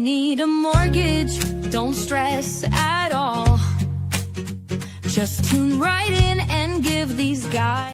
you need a mortgage, don't stress at all. Just tune right in and give these guys.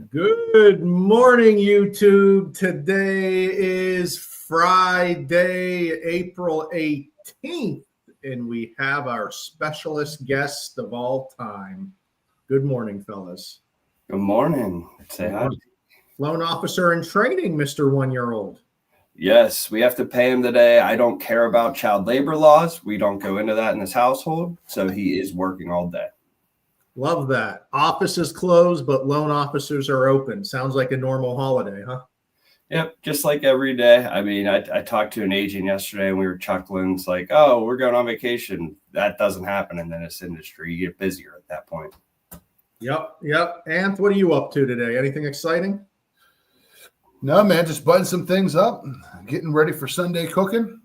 Good morning, YouTube. Today is Friday, April 18th, and we have our specialist guest of all time. Good morning, fellas. Good morning. Say hi. Loan officer in training, Mr. 1-year-old. Yes, we have to pay him today. I don't care about child labor laws. We don't go into that in this household. So he is working all day. Love that. Office is closed, but loan officers are open. Sounds like a normal holiday, huh? Yep, just like every day. I mean, I talked to an agent yesterday and we were chuckling. It's like, oh, we're going on vacation. That doesn't happen in this industry. You get busier at that point. Yep. Anth, what are you up to today? Anything exciting? No, man, just button some things up, getting ready for Sunday cooking.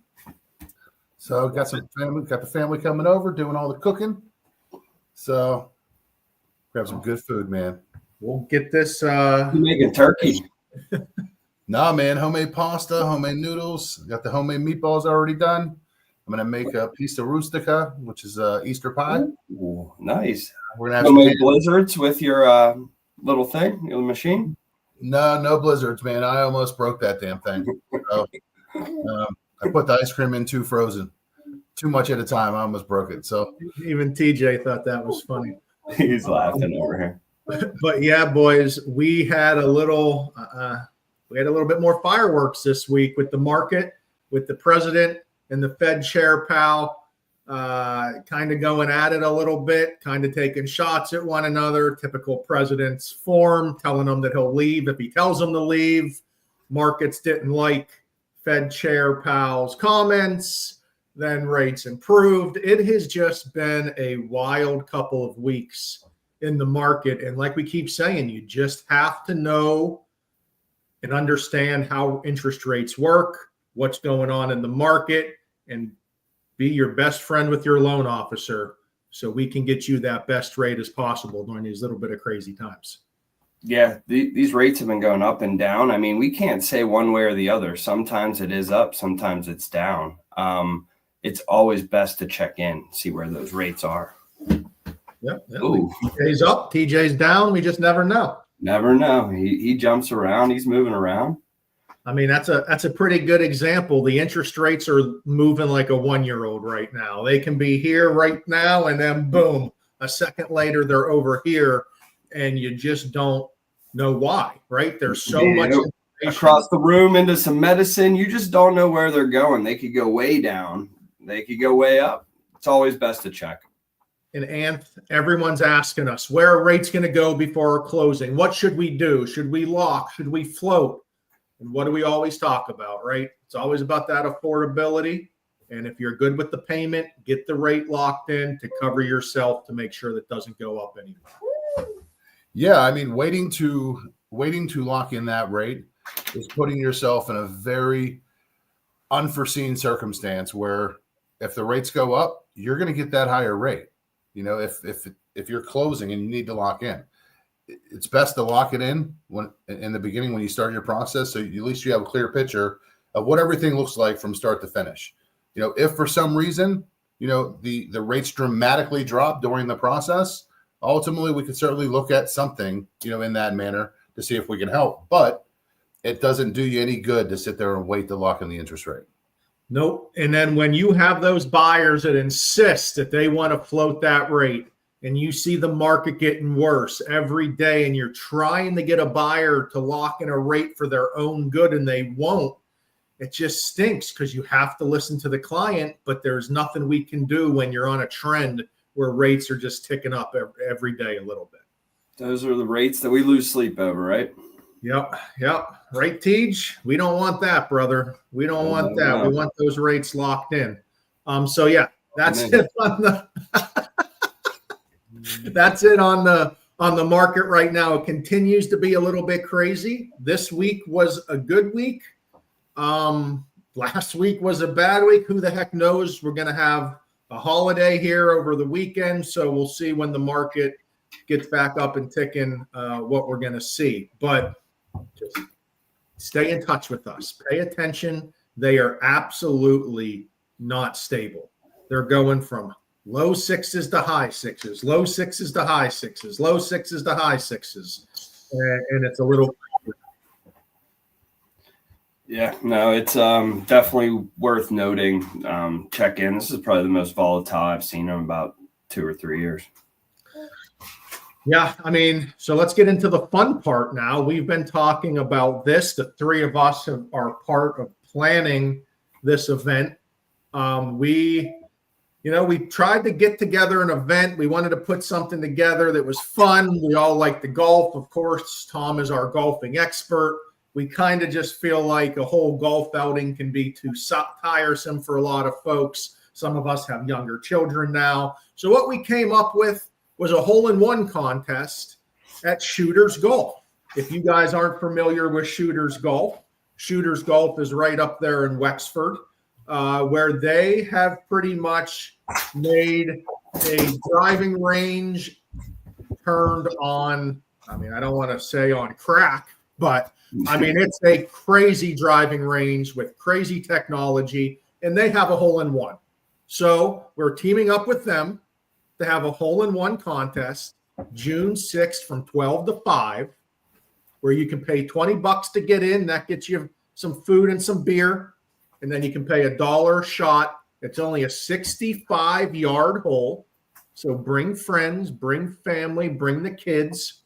So got the family coming over, doing all the cooking. So grab some good food, man. We'll get this. You making turkey? Nah, man, homemade pasta, homemade noodles. Got the homemade meatballs already done. I'm gonna make a piece of rustica, which is Easter pie. Ooh, nice. We're gonna have homemade blizzards with your little thing, your machine. No blizzards, man. I almost broke that damn thing. So, I put the ice cream in too frozen, too much at a time. I almost broke it. So even TJ thought that was funny. He's laughing over here. But yeah, boys, we had a little bit more fireworks this week with the market, with the president and the Fed chair pal kind of going at it a little bit, kind of taking shots at one another, typical president's form, telling them that he'll leave if he tells them to leave. Markets didn't like Fed chair pal's comments. Then rates improved. It has just been a wild couple of weeks in the market. And like we keep saying, you just have to know and understand how interest rates work, what's going on in the market, and be your best friend with your loan officer so we can get you that best rate as possible during these little bit of crazy times. Yeah, these rates have been going up and down. I mean, we can't say one way or the other. Sometimes it is up, sometimes it's down. It's always best to check in, see where those rates are. Yep. TJ's up, TJ's down. We just never know. Never know. He jumps around. He's moving around. I mean, that's a pretty good example. The interest rates are moving like a 1-year-old right now. They can be here right now, and then boom, a second later they're over here, and you just don't know why, right? There's so much across the room into some medicine. You just don't know where they're going. They could go way down. They could go way up. It's always best to check. And Anth, everyone's asking us, where are rates going to go before closing? What should we do? Should we lock? Should we float? And what do we always talk about, right? It's always about that affordability. And if you're good with the payment, get the rate locked in to cover yourself to make sure that doesn't go up anymore. Yeah, I mean, waiting to lock in that rate is putting yourself in a very unforeseen circumstance where if the rates go up, you're going to get that higher rate. You know, if you're closing and you need to lock in, it's best to lock it in when in the beginning when you start your process, so at least you have a clear picture of what everything looks like from start to finish. You know, if for some reason, you know, the rates dramatically drop during the process, ultimately we could certainly look at something, you know, in that manner to see if we can help. But it doesn't do you any good to sit there and wait to lock in the interest rate. Nope. And then when you have those buyers that insist that they want to float that rate, and you see the market getting worse every day, and you're trying to get a buyer to lock in a rate for their own good and they won't, it just stinks because you have to listen to the client, but there's nothing we can do when you're on a trend where rates are just ticking up every day a little bit. Those are the rates that we lose sleep over, right? Yep. Right, Tej? We don't want that, brother. We don't want that. We want those rates locked in. So yeah, that's it on the that's it on the market right now. It continues to be a little bit crazy. This week was a good week. Last week was a bad week. Who the heck knows? We're going to have a holiday here over the weekend, so we'll see when the market gets back up and ticking what we're going to see. But just stay in touch with us. Pay attention they are absolutely not stable. They're going from low sixes to high sixes, low sixes to high sixes, low sixes to high sixes. And it's a little. Yeah, no, it's definitely worth noting. Check in. This is probably the most volatile I've seen in about 2 or 3 years. Yeah, I mean, so let's get into the fun part now. We've been talking about this. The three of us are part of planning this event. We tried to get together an event. We wanted to put something together that was fun. We all like the golf. Of course, Tom is our golfing expert. We kind of just feel like a whole golf outing can be too tiresome for a lot of folks. Some of us have younger children now. So what we came up with was a hole-in-one contest at Shooters Golf. If you guys aren't familiar with Shooters Golf is right up there in Wexford, where they have pretty much made a driving range turned on, I mean, I don't want to say on crack, but I mean, it's a crazy driving range with crazy technology, and they have a hole-in-one. So we're teaming up with them to have a hole-in-one contest June 6th from 12 to 5, where you can pay $20 to get in. That gets you some food and some beer, and then you can pay $1 a shot. It's only a 65-yard hole, so bring friends, bring family, bring the kids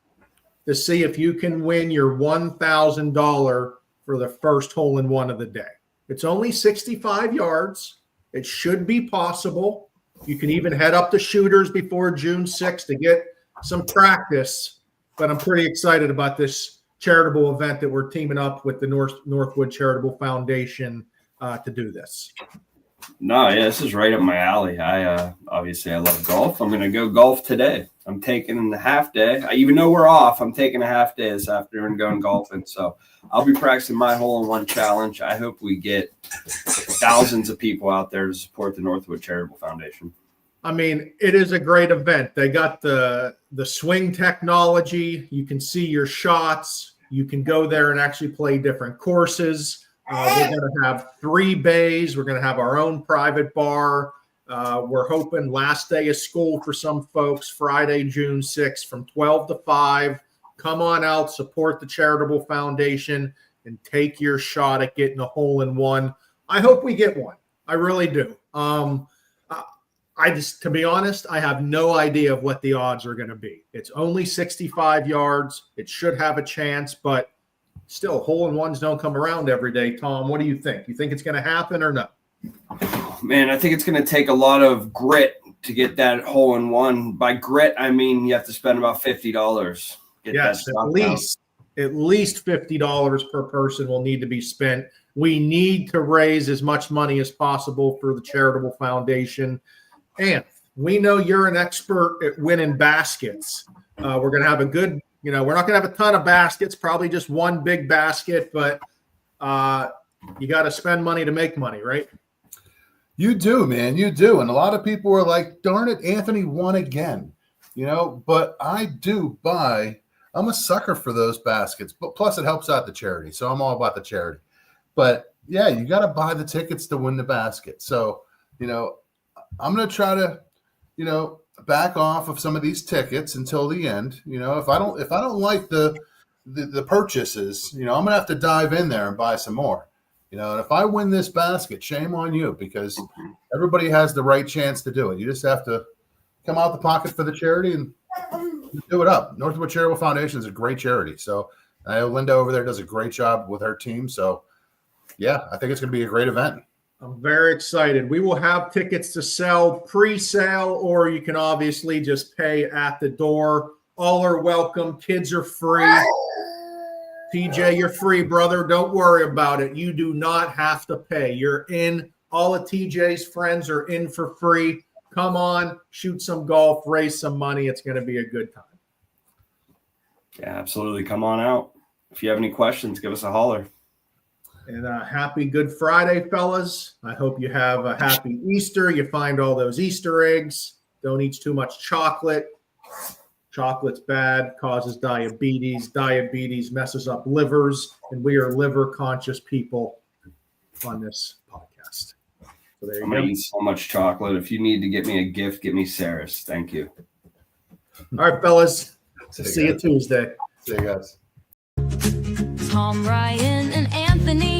to see if you can win your $1,000 for the first hole-in-one of the day. It's only 65 yards. It should be possible. You can even head up to Shooters before June 6th to get some practice. But I'm pretty excited about this charitable event that we're teaming up with the Northwood Charitable Foundation to do this. No, yeah, this is right up my alley. Obviously I love golf. I'm going to go golf today. I'm taking a half day. Even though we're off, I'm taking a half day this afternoon going golfing. So I'll be practicing my hole-in-one challenge. I hope we get thousands of people out there to support the Northwood Charitable Foundation. I mean, it is a great event. They got the swing technology. You can see your shots. You can go there and actually play different courses. We're going to have 3 bays. We're going to have our own private bar. We're hoping last day of school for some folks, Friday, June 6th from 12 to 5. Come on out, support the Charitable Foundation, and take your shot at getting a hole-in-one. I hope we get one. I really do. To be honest, I have no idea of what the odds are going to be. It's only 65 yards. It should have a chance, but still, hole-in-ones don't come around every day. Tom, what do you think? You think it's going to happen or no? Man, I think it's going to take a lot of grit to get that hole-in-one. By grit, I mean you have to spend about $50. Yes, at least $50 per person will need to be spent. We need to raise as much money as possible for the Charitable Foundation. And we know you're an expert at winning baskets. We're going to have a good, we're not going to have a ton of baskets, probably just one big basket, but you got to spend money to make money, right? You do, man. You do. And a lot of people are like, darn it, Anthony won again. But I do buy, I'm a sucker for those baskets. But plus it helps out the charity. So I'm all about the charity. But yeah, you got to buy the tickets to win the basket. So, I'm going to try to, back off of some of these tickets until the end. If I don't like the purchases, I'm going to have to dive in there and buy some more. And if I win this basket, shame on you, because everybody has the right chance to do it. You just have to come out the pocket for the charity and do it up. Northwood Charitable Foundation is a great charity. So I know Linda over there does a great job with her team. So yeah, I think it's going to be a great event. I'm very excited. We will have tickets to sell pre-sale, or you can obviously just pay at the door. All are welcome. Kids are free. TJ, you're free, brother. Don't worry about it. You do not have to pay. You're in. All of TJ's friends are in for free. Come on, shoot some golf, raise some money. It's going to be a good time. Yeah, absolutely. Come on out. If you have any questions, give us a holler. And happy Good Friday, fellas. I hope you have a happy Easter. You find all those Easter eggs. Don't eat too much chocolate. Chocolate's bad, causes diabetes. Diabetes messes up livers, and we are liver conscious people. on this podcast. So there I'm you gonna go. eat so much chocolate. If you need to get me a gift, get me Sarah's. Thank you. All right, fellas. See you See you guys. Tuesday. See you guys. Tom, Ryan, and Anthony